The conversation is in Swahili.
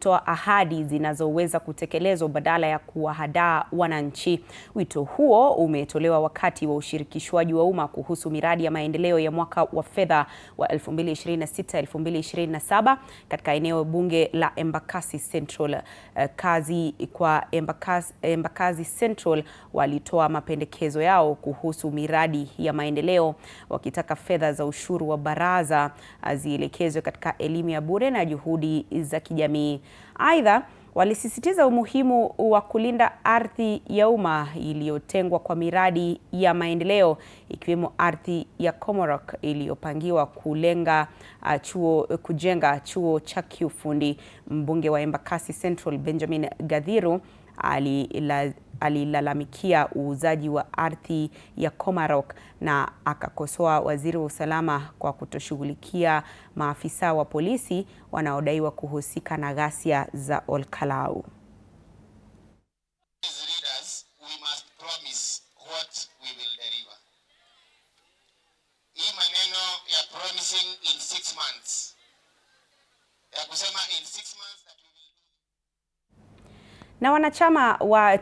toa ahadi zinazoweza kutekelezwa badala ya kuwahadaa wananchi. Wito huo umetolewa wakati wa ushirikishwaji wa umma kuhusu miradi ya maendeleo ya mwaka wa fedha wa 2026-2027 katika eneo bunge la Embakasi Central. Kazi kwa Embakasi Central walitoa mapendekezo yao kuhusu miradi ya maendeleo, wakitaka fedha za ushuru wa baraza zielekezwe katika elimu ya bure na juhudi za kijamii. Aidha, walisisitiza umuhimu wa kulinda ardhi ya umma iliyotengwa kwa miradi ya maendeleo, ikiwemo ardhi ya Komarok iliyopangiwa kujenga chuo cha kiufundi. Mbunge wa Embakasi Central Benjamin Gathiru alilalamikia uuzaji wa ardhi ya Komarok na akakosoa waziri wa usalama kwa kutoshughulikia maafisa wa polisi wanaodaiwa kuhusika na ghasia za Olkalau. Na wanachama wa